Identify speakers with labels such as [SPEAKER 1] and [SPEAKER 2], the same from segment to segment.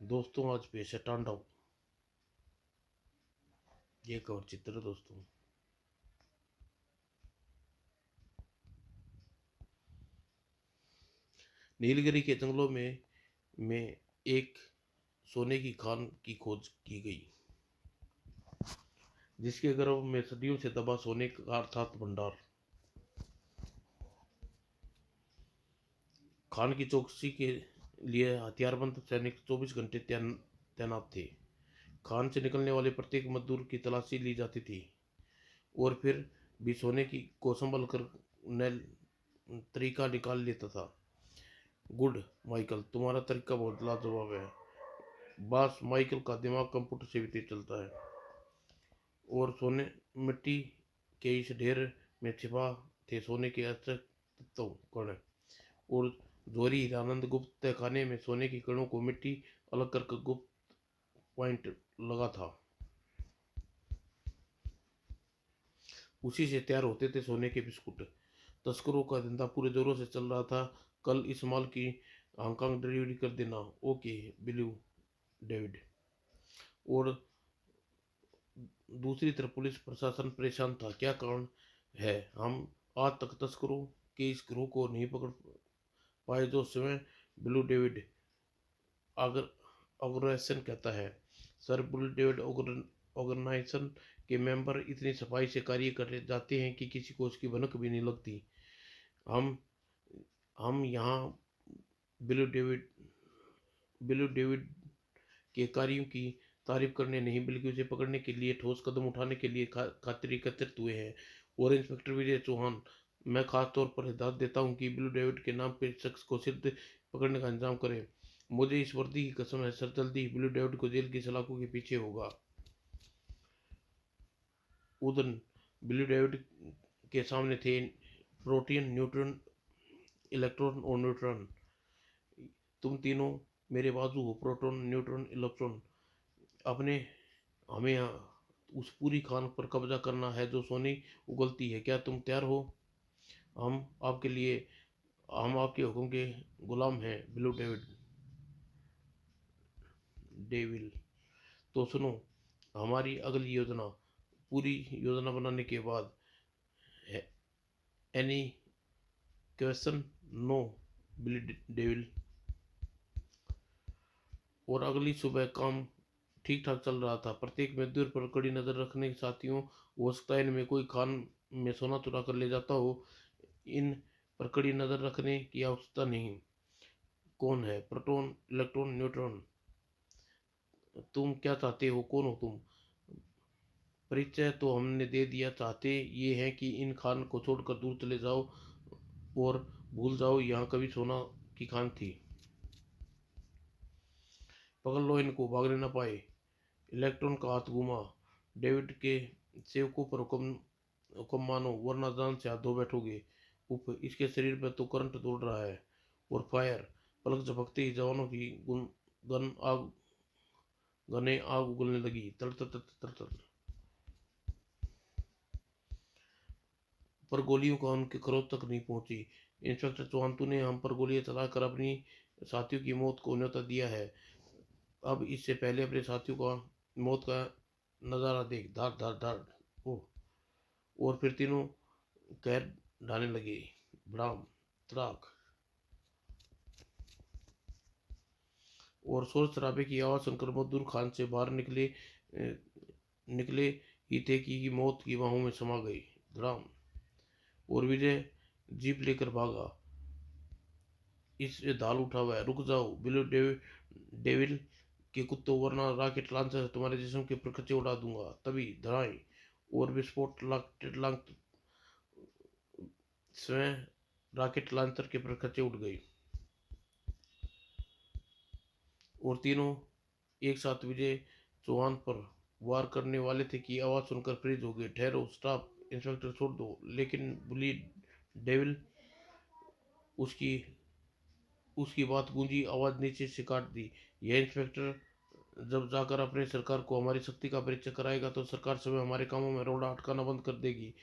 [SPEAKER 1] दोस्तों आज पेश है तांडव। ये कवर चित्र है दोस्तों। नीलगिरी के जंगलों में एक सोने की खान की खोज की गई, जिसके गर्भ में सदियों से दबा सोने का अर्थात भंडार। खान की चौकसी के लिए हथियारबंद सैनिक 24 घंटे तैनात थे। खान से निकलने वाले प्रत्येक मजदूर की तलाशी ली जाती थी और फिर भी सोने की को संभल कर नैल तरीका निकाल लेता था। गुड माइकल, तुम्हारा तरीका बहुत लाजवाब है। बॉस माइकल का दिमाग कंप्यूटर से भी तेज चलता है। और सोने मिट्टी के इस ढेर में छिपा थे सोने के अक्षय तत्व कण। और जोरी हीरानंद गुप्त तहखाने में सोने की कणों को मिट्टी अलग कर गुप्त पॉइंट लगा था। उसी से तैयार होते थे सोने के बिस्कुट। तस्करों का धंधा पूरे जोरों से चल रहा था। कल इस माल की हांगकांग डिलीवरी कर देना। Okay blew David. और दूसरी तरफ पुलिस प्रशासन परेशान था। क्या कारण है? हम आज तक तस्करों के इस गिरोह को नहीं पकड़ पाए जो स्वयं ब्लू डेविड अगर ऑर्गेनाइजेशन कहता है। सर, ब्लू डेविड ऑर्गेनाइजेशन के मेंबर इतनी सफाई से कार्य कर जाते हैं कि किसी को उसकी भनक भी नहीं लगती। हम हम यहाँ ब्लू डेविड ब्लू डेविड के कार्यों की तारीफ करने नहीं बल्कि उसे पकड़ने के लिए ठोस कदम उठाने के लिए खातिर एकत्रित हुए हैं। और इंस्पेक्टर विजय चौहान, मैं खास तौर पर हिदायत देता हूँ कि ब्लू डेविड के नाम पे शख्स को सिर्फ पकड़ने का इंतजाम करें। मुझे इस वर्दी की कसम है सर, जल्दी ही ब्लू डेविड को जेल की सलाखों के पीछे होगा। उदन ब्लू डेविड के सामने थे प्रोटीन, न्यूट्रॉन, इलेक्ट्रॉन और न्यूट्रॉन। तुम तीनों मेरे बाजू हो, प्रोटॉन, न्यूट्रॉन, इलेक्ट्रॉन। अपने हमें उस पूरी खान पर कब्जा करना है जो सोनी उगलती है। क्या तुम तैयार हो? हम आपके लिए हम आपके हुक्म के गुलाम हैं ब्लू डेविल। तो सुनो हमारी अगली योजना। पूरी योजना बनाने के बाद any question? No blue devil. और अगली सुबह काम ठीक ठाक चल रहा था। प्रत्येक मजदूर पर कड़ी नजर रखने के साथियों, हो सकता है इनमें कोई खान में सोना चुरा कर ले जाता हो। इन पर कड़ी नजर रखने की आवश्यकता नहीं। कौन है? Proton, electron, neutron. तुम क्या चाहते हो? कौन हो तुम? परिचय तो हमने दे दिया। चाहते ये हैं कि इन खान को छोड़कर दूर चले जाओ और भूल जाओ यहाँ कभी सोना की खान थी। पकड़ लो इनको, भागने ना पाए। इलेक्ट्रॉन का हाथ घूमा। डेविड के सेवकों पर हुक्म मानो वरना जान से हाथ धो बैठोगे। उफ, इसके शरीर पर तो करंट दौड़ रहा है। और फायर। पलक झपकते ही जवानों की गन आग गने आग उगलने लगी। तड़ तड़ तड़ तड़ तड़। पर गोलियों का उनके खरोच तक नहीं पहुंची। इंस्पेक्टर चौहान, तूने हम पर गोलियां चलाकर अपनी साथियों की मौत को न्योता दिया है। अब इससे पहले अपने साथियों का मौत का नज़ारा देख। धार धार धार। ओह। और फिर तीनों कहर ढाने लगे। बड़ाम, तड़ाक। और शोर शराबे की आवाज़ सुनकर मजदूर खान से बाहर निकले ही थे कि मौत की बाहों में समा गई। धड़ाम। और विजय जीप लेकर भागा। इस दाल उठा हुआ है, रुक जाओ बिलो डेविल के कुत्तों, वरना रॉकेट लॉन्चर से तुम्हारे जिस्म के परखच्चे उड़ा दूंगा। तभी धड़ाई और विस्फोट। स्वयं रॉकेट लॉन्चर के परखच्चे उड़ गई और तीनों एक साथ विजय चौहान पर वार करने वाले थे कि आवाज सुनकर फ्रीज हो गए। ठहरो, स्टॉप। इंस्पेक्टर छोड़ दो। लेकिन बुली डेविल, उसकी उसकी बात गूंजी आवाज नीचे से काट दी। यह इंस्पेक्टर जब जाकर अपने सरकार को हमारी शक्ति का परिचय कराएगा तो सरकार समय हमारे कामों में रोड़ा अटकाना बंद कर देगी।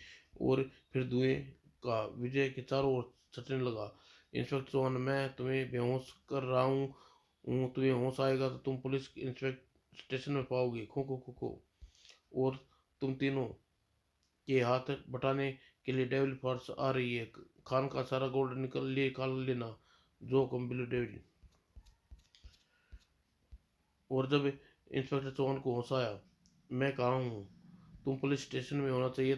[SPEAKER 1] और फिर धुएं का विजय के चारों ओर छटने लगा। इंस्पेक्टर चौहान, मैं तुम्हें बेहोश कर रहा हूँ तुम्हें होश आएगा तो तुम पुलिस इंस्पेक्ट स्टेशन में पाओगे। खो खो खो खो। और तुम तीनों के हाथ बटाने के लिए डेविल फोर्स आ रही है। खान का सारा गोल्ड निकाल लेना, जो कम डेविल। और जब इंस्पेक्टर चौहान को होश आया, मैं कहाँ हूँ? तुम पुलिस स्टेशन में होना चाहिए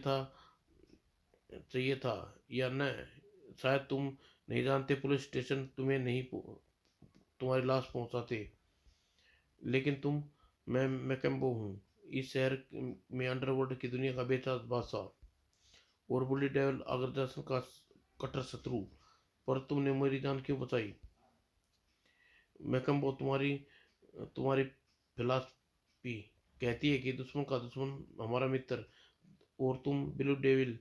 [SPEAKER 1] था या न? शायद तुम नहीं जानते, पुलिस स्टेशन तुम्हें नहीं तुम्हारी लाश पहुंचाते। लेकिन मैं मैकम्बो हूँ, इस शहर में अंडरवर्ल्ड की दुनिया का बेताज बादशाह और बुली डेविल ऑर्गेनाइजेशन का कट्टर शत्रु। पर तुमने मेरी जान क्यों बचाई? मैकम्बो, तुम्हारी तुम्हारी फिलॉसफी कहती है कि दुश्मन का दुश्मन हमारा मित्र, और तुम ब्लू डेविल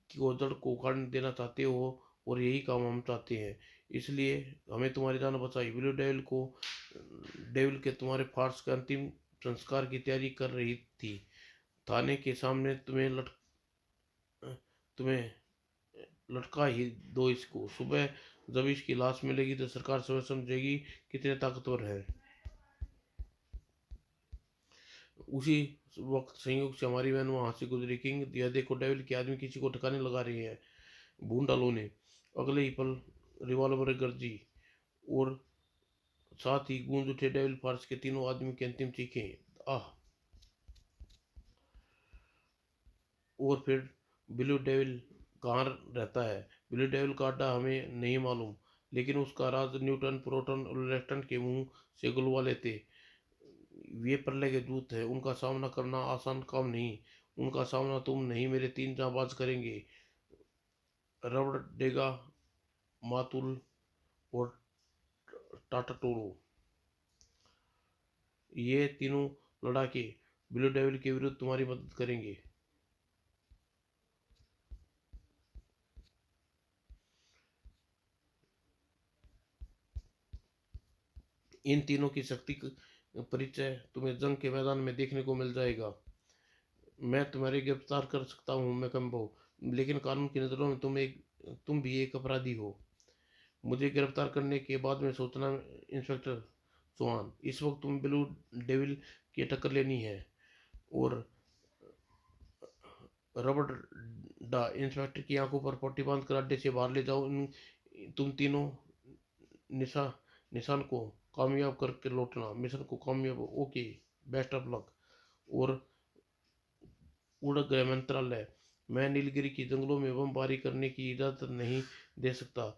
[SPEAKER 1] की जड़ को उखाड़ देना चाहते हो, और यही काम हम चाहते हैं। इसलिए हमें तुम्हारी जान बचाई। ब्लू डेविल के तुम्हारे फार्स का अंतिम संस्कार की तैयारी कर रही थी। थाने के सामने तुम्हें लटका ही दो इसको। सुबह जब इसकी लाश मिलेगी तो सरकार समझ समझेगी कितने ताकतवर है। उसी वक्त संयोग से हमारी वैन वहां से गुजरी। किंग, यह देखो, डेविल के आदमी किसी को ठिकाने लगा रहे हैं। बूंडालों ने अगले ही पल रिवॉल्वर गरजी और साथ ही गूंज उठे डेविल फार्स के तीनों आदमी की अंतिम चीखें। आह! और फिर ब्लू डेविल कहाँ रहता है? ब्लू डेविल का अड्डा हमें नहीं मालूम, लेकिन उसका राज न्यूटन, प्रोटॉन और इलेक्ट्रॉन के मुंह से गुलवा लेते। वे प्रलय के दूत हैं, उनका सामना करना आसान काम नहीं। उनका सामना तुम नहीं, मेरे तीन जांबाज करेंगे। रबड़ डेगा, मातुल और टाटाटोरो, ये तीनों लड़ाके ब्लू डेविल के विरुद्ध तुम्हारी मदद करेंगे। इन तीनों की शक्ति का परिचय तुम्हें जंग के मैदान में देखने को मिल जाएगा। मैं तुम्हारी गिरफ्तार कर सकता हूँ मैकम्बो, लेकिन कानून की नज़रों में तुम भी एक अपराधी हो। मुझे गिरफ्तार करने के बाद में सोचना, इंस्पेक्टर चौहान। इस वक्त तुम ब्लू डेविल की टक्कर लेनी है। और रबड़ डा इंस्पेक्टर की आंखों पर पट्टी बांध कर अड्डे से बाहर ले जाओ। तुम तीनों निशा निशान को कामयाब करके लौटना। मिशन को कामयाब। Okay, best of luck. और उड़ गए मंत्रालय। मैं नीलगिरी की जंगलों में बमबारी करने की इजाजत नहीं दे सकता,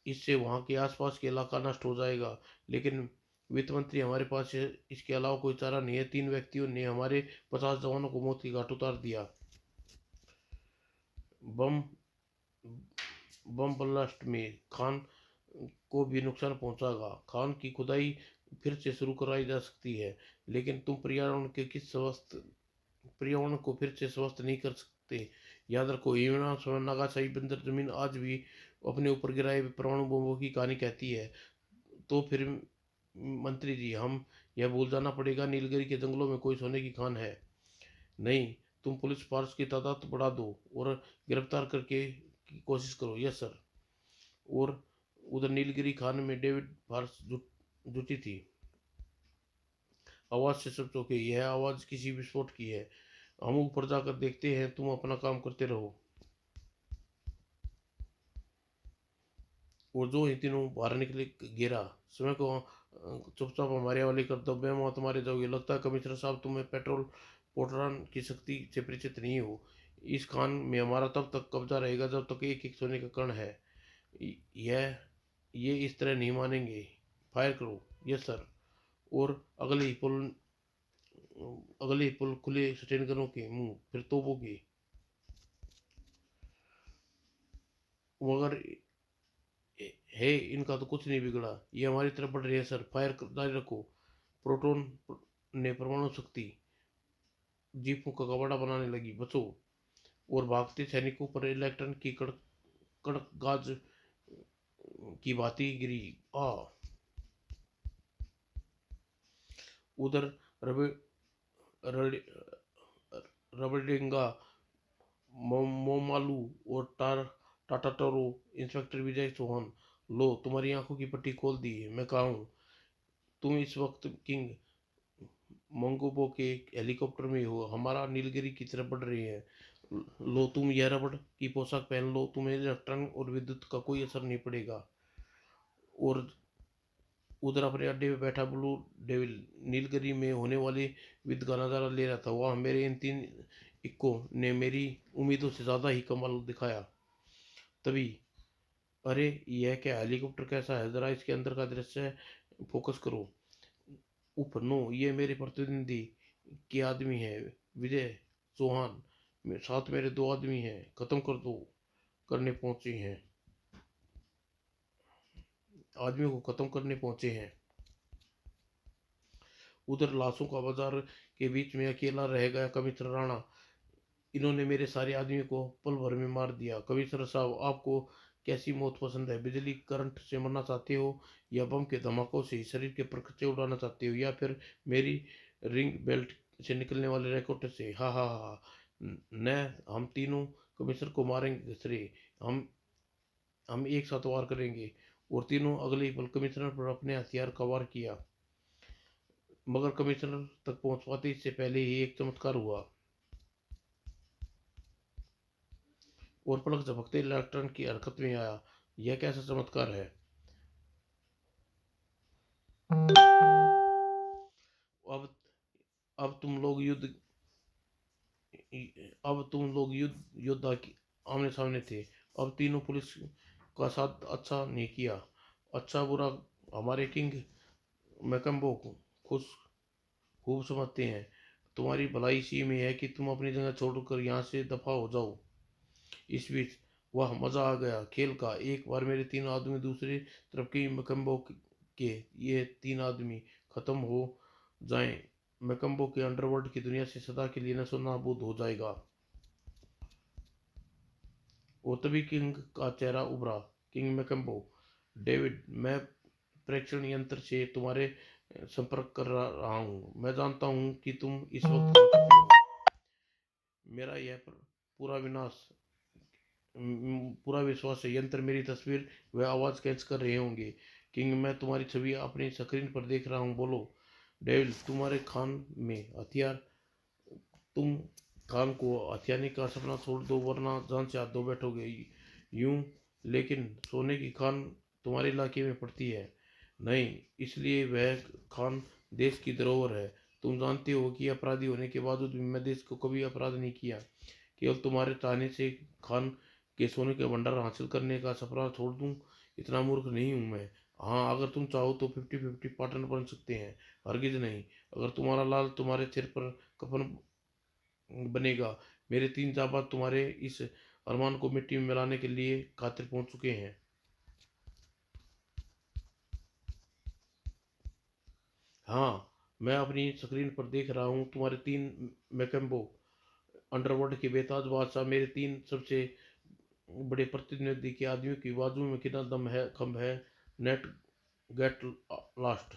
[SPEAKER 1] इससे वहां के आसपास के इलाका नष्ट हो जाएगा। लेकिन वित्त मंत्री, हमारे पास इसके अलावा कोई चारा नहीं है। 3 व्यक्तियों ने हमारे 50 जवानों को मौत की घाट उतार दिया। बम बम ब्लास्ट में खान को भी नुकसान पहुंचागा। खान की खुदाई फिर से शुरू कराई जा सकती है, लेकिन तुम पर्यावरण को फिर से स्वस्थ नहीं कर सकते। याद रखो, हिरोशिमा और नागासाकी बंजर जमीन आज भी अपने ऊपर गिराए हुए परमाणु बमों की कहानी कहती है। तो फिर मंत्री जी, हम यह भूल जाना पड़ेगा, नीलगिरी के जंगलों में कोई सोने की खान है नहीं। तुम पुलिस फोर्स की तादाद बढ़ा दो और गिरफ्तार करके की कोशिश करो। Yes sir. और उधर नीलगिरी खान में डेविड फार्स जुटी थी। आवाज से सब चौंके। यह आवाज किसी विस्फोट की है। हम ऊपर जाकर देखते हैं, तुम अपना काम करते रहो। और जो ही तीनों बाहर निकले, गिरा समय को चुपचाप हमारे हवाले कर दो। मैं वहां तुम्हारे जाओगे। लगता है कमिश्नर साहब, तुम्हें पेट्रोल पोटरान की शक्ति से परिचित नहीं हो। इस खान में हमारा तब तक कब्जा रहेगा जब तक एक एक सोने का कण है। यह ये इस तरह नहीं मानेंगे। फायर करो। Yes sir. और अगले ही पुल खुले सटेन गनों के मुंह, फिर तोपों के। मगर हे, इनका तो कुछ नहीं बिगड़ा। ये हमारी तरफ बढ़ रही है सर। फायर जारी रखो। प्रोटॉन ने परमाणु शक्ति जीपों का कबाड़ा बनाने लगी। बचो। और भागते सैनिकों पर इलेक्ट्रॉन की कड़क कड़क गाज की भांति गिरी। आ उधर रबे रबड़िंगा, मोमालू और टाटाटोरो, इंस्पेक्टर विजय चौहान लो तुम्हारी आंखों की पट्टी खोल दी है, मैं कहा हूँ। तुम इस वक्त किंग मंगोबो के हेलीकॉप्टर में हो, हमारा नीलगिरी की तरफ बढ़ रही है। लो तुम यह रबड़ की पोशाक पहन लो, तुम्हें इलेक्ट्रॉन और विद्युत का कोई असर नहीं पड़ेगा। और उधर अपने अड्डे पे बैठा ब्लू डेविल नीलगिरी में होने वाली युद्ध का नजारा ले रहा था। वह मेरे इन तीन इक्को ने मेरी उम्मीदों से ज्यादा ही कमाल दिखाया। तभी, अरे यह क्या हेलीकॉप्टर कैसा है, जरा इसके अंदर का दृश्य फोकस करो। उफ नो, ये मेरे प्रतिद्वंदी के आदमी है, विजय चौहान। साथ मेरे दो आदमी हैं, खत्म कर दो, करने पहुंचे हैं, आदमियों को खत्म करने पहुंचे हैं। उधर लाशों का बाजार के बीच में अकेला रह गया कमिश्नर राणा। इन्होंने मेरे सारे आदमियों को पल भर में मार दिया। कमिश्नर साहब, आपको कैसी मौत पसंद है? बिजली करंट से मरना चाहते हो, या बम के धमाकों से शरीर के परखचे उड़ाना चाहते हो, या फिर मेरी रिंग बेल्ट से निकलने वाले रैकेट से? हा हा हा। न, हम तीनों कमिश्नर को मारेंगे सरे। हम हम एक साथ वार करेंगे। और तीनों अगले ही पल कमिश्नर पर अपने हथियार का वार किया। मगर कमिश्नर तक पहुंच पाते इससे पहले ही एक चमत्कार हुआ। और पलक झपकते इलेक्ट्रॉन की हरकत में आया। यह कैसा चमत्कार है? अब अब तुम लोग युद्ध अब तुम लोग योद्धा की आमने सामने थे। अब तीनों पुलिस का साथ अच्छा नहीं किया। अच्छा बुरा हमारे किंग मैकम्बो को खुश खूब समझते हैं। तुम्हारी भलाई इसी में है कि तुम अपनी जगह छोड़कर यहाँ से दफा हो जाओ। इस बीच वह मजा आ गया खेल का। एक बार मेरे तीन आदमी दूसरी तरफ के मैकम्बो के ये तीन आदमी खत्म हो जाएं, मैकम्बो के अंडरवर्ल्ड की दुनिया से सदा के लिए नशो नाबूद हो जाएगा। और तभी किंग का चेहरा उभरा। किंग मैकम्बो, डेविड, मैं प्रेक्षण यंत्र से तुम्हारे संपर्क कर रहा हूँ। मैं जानता हूँ कि तुम इस वक्त कहाँ छुपे हो। मेरा यह पूरा विनाश पूरा विश्वास है, यंत्र मेरी तस्वीर व आवाज कैच कर रहे होंगे। किंग, मैं तुम्हारी छवि अपनी स्क्रीन पर देख रहा हूँ, बोलो। डेविल, तुम्हारे खान में हथियार तुम खान को हथियाने का सपना छोड़ दो, वरना जान से हाथ धो बैठोगे। यूं, लेकिन सोने की खान तुम्हारे इलाके में पड़ती है। नहीं, इसलिए वह खान देश की धरोहर है। तुम जानते हो कि अपराधी होने के बावजूद भी मैं देश को कभी अपराध नहीं किया। केवल तुम्हारे चाहने से खान के सोने के भंडार हासिल करने का सपना छोड़ दूं, इतना मूर्ख नहीं हूं मैं। हाँ, अगर तुम चाहो तो 50-50 पार्टनर बन सकते हैं। हरगिज नहीं। अगर तुम्हारा लाल तुम्हारे सिर पर कफन बनेगा, मेरे तीन जाबाज तुम्हारे इस अरमान को मिट्टी में मिलाने के लिए खातिर पहुंच चुके हैं। हाँ, मैं अपनी स्क्रीन पर देख रहा हूँ तुम्हारे तीन मैकम्बो अंडरवर्ल्ड के बेताज बादशाह, मेरे तीन सबसे बड़े प्रतिनिधि के आदमियों की बाजू में कितना दम है, खम है। Net gate last.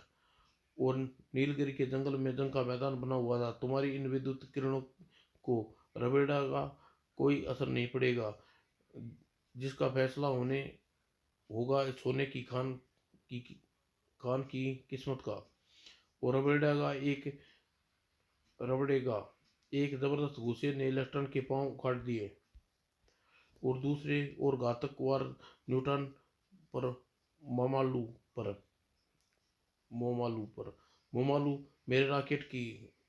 [SPEAKER 1] और नीलगिरी के जंगल में जंग का मैदान बना हुआ था। तुम्हारी इन विद्युत किरणों को रवेड़ा का कोई असर नहीं पड़ेगा। जिसका फैसला होने होगा इस सोने की की खान की किस्मत का। और रबड़ेगा एक जबरदस्त घूंसे ने इलेक्ट्रॉन के पांव उखाड़ दिए। और दूसरे और घातक वार न्यूटन पर मोमालू पर मोमालू, मेरे रॉकेट की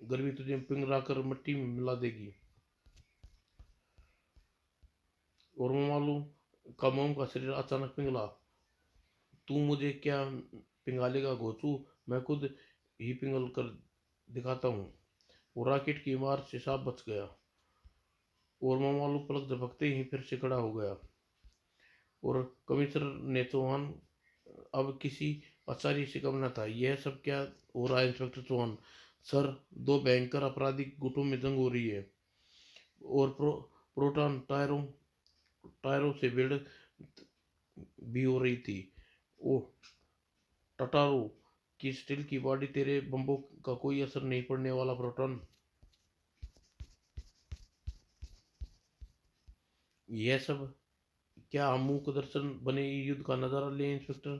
[SPEAKER 1] गर्मी तुझे पिघला कर मिट्टी में मिला देगी। और मोमालू का मोम का शरीर अचानक पिघला। तू मुझे क्या पिघालेगा घोंचू? मैं खुद ही पिघल कर दिखाता हूँ। वो रॉकेट की मार से सांप बच गया। और मोमालू पलक झपकते ही फिर से खड़ा हो गया। और कमिश्नर ने चौहान, अब किसी आचार्य से कम न था। यह सब क्या हो रहा है इंस्पेक्टर चौहान? सर, दो भयंकर आपराधिक गुटों में जंग हो रही है। और प्रोटॉन टायरों से भिड़ भी हो रही थी। ओह टटारो की स्टील की बॉडी, तेरे बम्बों का कोई असर नहीं पड़ने वाला प्रोटॉन। यह सब क्या हम मूक दर्शन बने युद्ध का नजारा लें इंस्पेक्टर?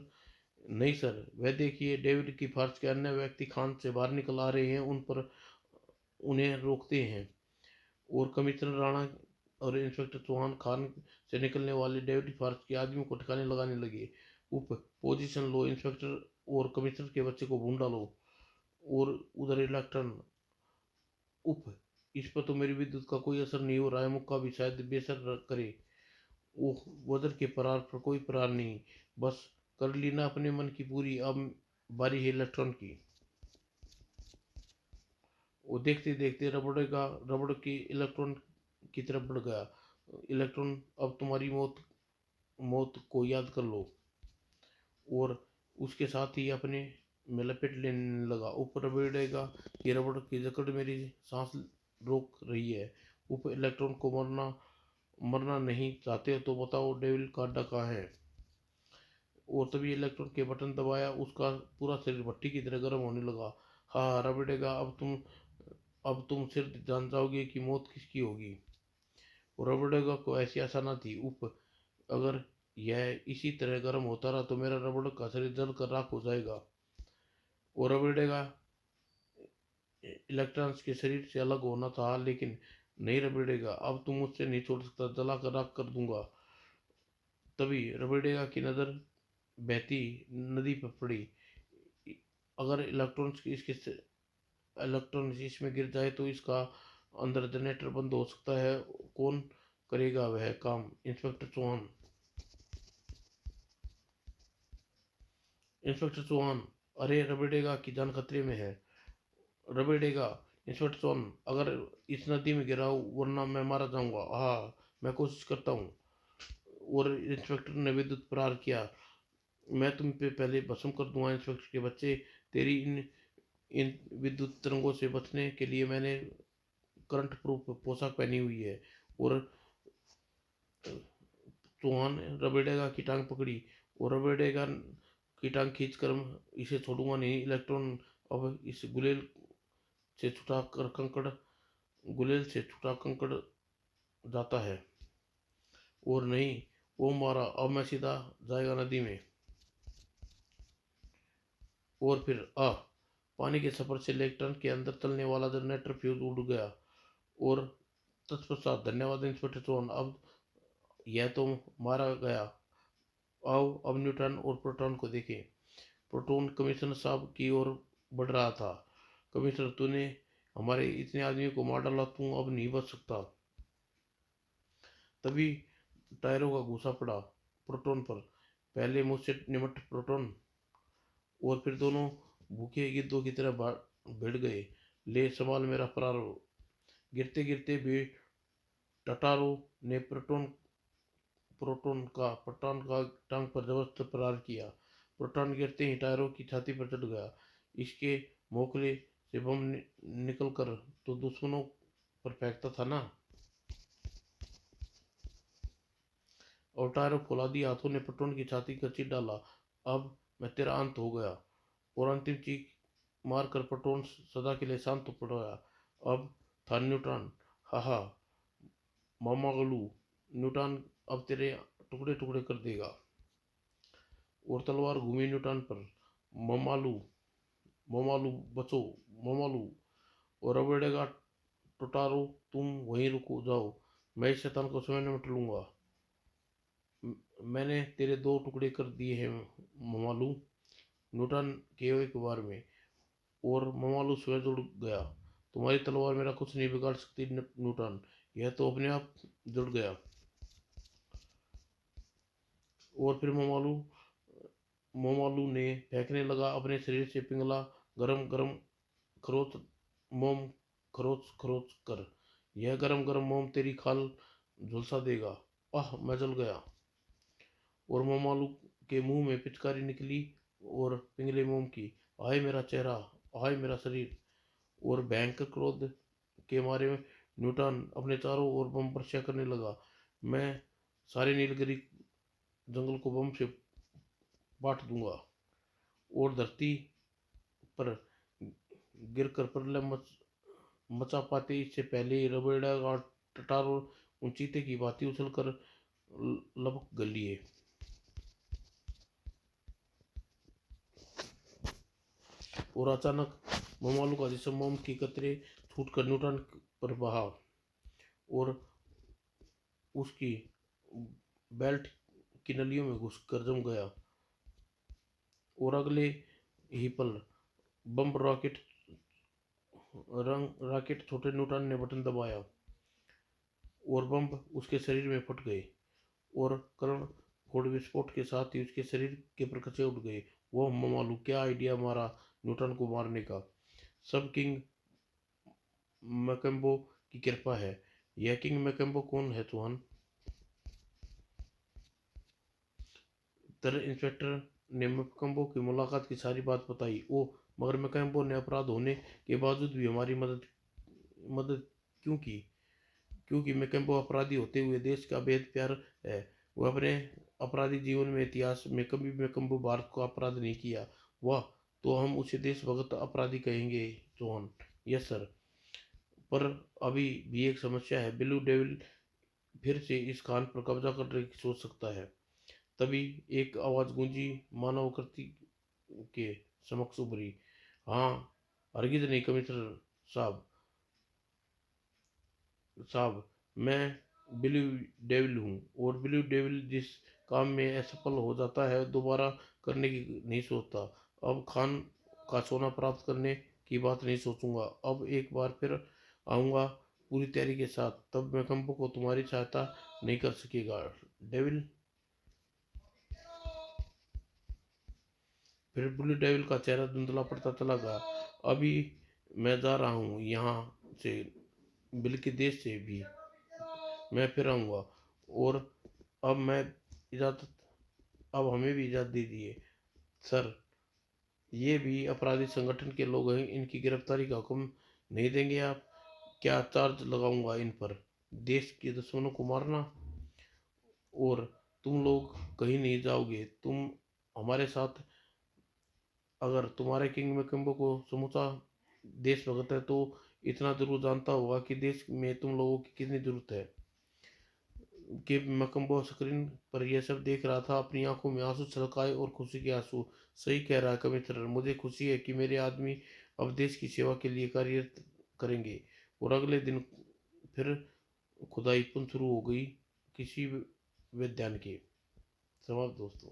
[SPEAKER 1] नहीं सर, वह देखिए डेविड की फर्ज के अन्य व्यक्ति खान से बाहर निकल आ रहे हैं, उन पर उन्हें रोकते हैं। और कमिश्नर राणा और इंस्पेक्टर चौहान खान से निकलने वाले डेविड फॉरेस्ट के आदमियों को ठिकाने लगाने लगे। उप पोजीशन लो इंस्पेक्टर और कमिश्नर के बच्चे को ढूंढ डालो। और उधर इलेक्ट्रॉन उप इस पर तो मेरी विद्युत का कोई असर नहीं हो रहा है, मुक्का भी शायद बेसर करे। ओह, वज्र के प्रहार पर कोई प्रहार नहीं, बस कर ली ना अपने मन की पूरी, अब बारी है इलेक्ट्रॉन की। वो देखते देखते रबड़ के इलेक्ट्रॉन की तरफ बढ़ गया। इलेक्ट्रॉन, अब तुम्हारी मौत मौत को याद कर लो। और उसके साथ ही अपने में लपेट लेने लगा। ऊपर रबड़ेगा कि रबड़ की जकड़ मेरी सांस रोक रही है। ऊपर इलेक्ट्रॉन को मरना नहीं चाहते हो तो बताओ डेविल का अड्डा कहाँ है? और तभी इलेक्ट्रॉन के बटन दबाया, उसका पूरा शरीर भट्टी की तरह गर्म होने लगा। हाँ रबड़ेगा, अब तुम सिर्फ जान जाओगे कि मौत किसकी होगी। और रबड़ेगा को ऐसी आशा न थी। उप अगर यह इसी तरह गर्म होता रहा तो मेरा रबड़ का शरीर जल कर राख हो जाएगा। और रबड़ेगा इलेक्ट्रॉन्स के शरीर से अलग होना था, लेकिन नहीं रबड़ेगा, अब तुम मुझसे नहीं छोड़ सकता, जला कर राख कर दूंगा। तभी रबड़ेगा की नजर बहती नदी पर पड़ी। अगर इलेक्ट्रॉन्स इसमें गिर जाए तो इसका अंदर जनरेटर बंद हो सकता है। कौन करेगा वह काम? इंस्पेक्टर चौहान। इंस्पेक्टर चौहान, अरे रबड़ेगा की जान खतरे में है। रबड़ेगा, इंस्पेक्टर चौहान, अगर इस नदी में गिराओ वरना मैं मारा जाऊंगा। हाँ, मैं कोशिश करता हूँ। और इंस्पेक्टर ने विद्युत प्रहार किया। मैं तुम पे पहले भस्म कर दूंगा इंस्पेक्टर के बच्चे। तेरी इन विद्युत तरंगों से बचने के लिए मैंने करंट प्रूफ पोशाक पहनी हुई है। और चौहान रबड़ेगा की टांग पकड़ी। और रबड़ेगा की टांग खींच कर, इसे छोड़ूंगा नहीं इलेक्ट्रॉन, अब इस गुलेल से छुटा कंकड़ जाता है। और नहीं, वो मारा, अब मैं सीधा जाएगा नदी में। और फिर पानी के सफर से इलेक्ट्रॉन के अंदर चलने वाला जनरेटर फ्यूज उड़ गया। और तत्पश्चात धन्यवाद इंस्पेक्टर चौहान, अब यह तो मारा गया। आओ अब न्यूट्रॉन और प्रोटॉन को देखें। प्रोटॉन कमिश्नर साहब की ओर बढ़ रहा था। कमिश्नर, तूने हमारे इतने आदमी को मार डाला, तू अब नहीं बच सकता। तभी टायरों का घूसा पड़ा प्रोटॉन पर। पहले मुझसे निमट प्रोटॉन, और फिर दोनों भूखे गिद्धों की तरह भिड़ गए। ले संभाल मेरा प्रारो। गिरते गिरते भी टटारो ने प्रोटॉन का टांग पर जबरदस्त प्रहार किया। प्रोटॉन गिरते ही टायरों की छाती पर चढ़ गया। इसके मोखले से बम निकल कर तो दुश्मनों पर फेंकता था ना। और टायरों फौलादी हाथों ने प्रोटॉन की छाती का चीर डाला। अब मैं तेरा अंत हो गया। और अंतिम चीख मारकर प्रोटॉन सदा के लिए शांत हो गया। अब था न्यूट्रॉन। हा हा, मामागलू, न्यूटन अब तेरे टुकड़े टुकड़े कर देगा। और तलवार घूमी न्यूटन पर। ममालू, ममालू बचो, ममालू। और रबड़ेगा, टोटारो, तुम वहीं रुको जाओ, मैं इस शैतान को स्वयं निपट लूंगा। मैंने तेरे दो टुकड़े कर दिए हैं ममालू, न्यूटन के एक बार में। और ममालू स्वयं जुड़ गया। तुम्हारी तलवार मेरा कुछ नहीं बिगाड़ सकती न्यूटन, यह तो अपने आप जुड़ गया। और फिर मोमालू ने फेंकने लगा अपने शरीर से पिंगला गरम गरम खरोच मोम, खरोच खरोच कर। यह गरम गरम मोम तेरी खाल झुलसा देगा। आह, मैं जल गया। और मोमालू के मुंह में पिचकारी निकली और पिंगले मोम की। आए मेरा चेहरा, आए मेरा शरीर। और भयंकर क्रोध के मारे न्यूटन अपने चारों ओर बम वर्षा करने लगा। मैं सारे नीलगिरी जंगल को बम से बांट दूंगा। और धरती पर गिरकर प्रलय मचा पाते इससे पहले ही रबेड़ा का टटार उन चीते की भांति उछलकर लपक गलिए। और अचानक ममालू का जिसम मोम की कतरे छूट कर न्यूटन पर बहा और उसकी बेल्ट की नलियों में घुस कर जम गया। और अगले ही पल बम रॉकेट छोटे न्यूटन ने बटन दबाया और बम उसके शरीर में फट गए और करण फोड़ विस्फोट के साथ ही उसके शरीर के प्रकचे उठ गए। वो मालूम क्या आइडिया मारा न्यूटन को मारने का। सब किंग मैकम्बो की कृपा है। यह किंग मैकम्बो कौन है तुहन? तरह इंस्पेक्टर ने मैकम्बो की मुलाकात की सारी बात बताई। ओ मगर मैकम्बो ने अपराध होने के बावजूद भी हमारी मदद क्यों की? क्योंकि मैकम्बो अपराधी होते हुए देश का बेहद प्यार है। वह अपने अपराधी जीवन में इतिहास में कभी मैकम्बो भारत को अपराध नहीं किया। वाह, तो हम उसे देशभक्त अपराधी कहेंगे चौहान। Yes sir. पर अभी भी एक समस्या है। ब्लू डेविल फिर से इस खान पर कब्जा करने की सोच सकता है। तभी एक आवाज गूंजी मानव कृति के समक्ष उभरी। हाँ, हरगिज नहीं कमिश्नर साहब। साहब, मैं ब्लू डेविल हूँ और ब्लू डेविल जिस काम में असफल हो जाता है दोबारा करने की नहीं सोचता। अब खान का सोना प्राप्त करने की बात नहीं सोचूंगा। अब एक बार फिर आऊंगा पूरी तैयारी के साथ। तब मैं कंपो को तुम्हारी सहायता नहीं कर सकेगा डेविल। फिर ब्लू डेविल का चेहरा धुंधला पड़ता चला गया। अभी मैं जा रहा हूँ यहाँ से, बिल के देश से भी मैं फिर आऊँगा। और अब मैं इजाज़त अब हमें भी इजाज़त दीजिए सर। ये भी अपराधी संगठन के लोग हैं, इनकी गिरफ्तारी का हुक्म नहीं देंगे आप? क्या चार्ज लगाऊंगा इन पर? देश के दुश्मनों को मारना। और तुम लोग कहीं नहीं जाओगे, तुम हमारे साथ। अगर तुम्हारे किंग मैकम्बो को समूचा देश भगत है तो इतना जरूर जानता होगा कि देश में तुम लोगों की कितनी जरूरत है। कि मैकम्बो स्क्रीन पर यह सब देख रहा था, अपनी आंखों में आंसू छलकाए और खुशी के आंसू। सही कह रहा है कमिश्नर, मुझे खुशी है कि मेरे आदमी अब देश की सेवा के लिए कार्यरत करेंगे। और अगले दिन फिर खुदाई पुन शुरू हो गई किसी वैज्ञानिक के। समाप्त दोस्तों।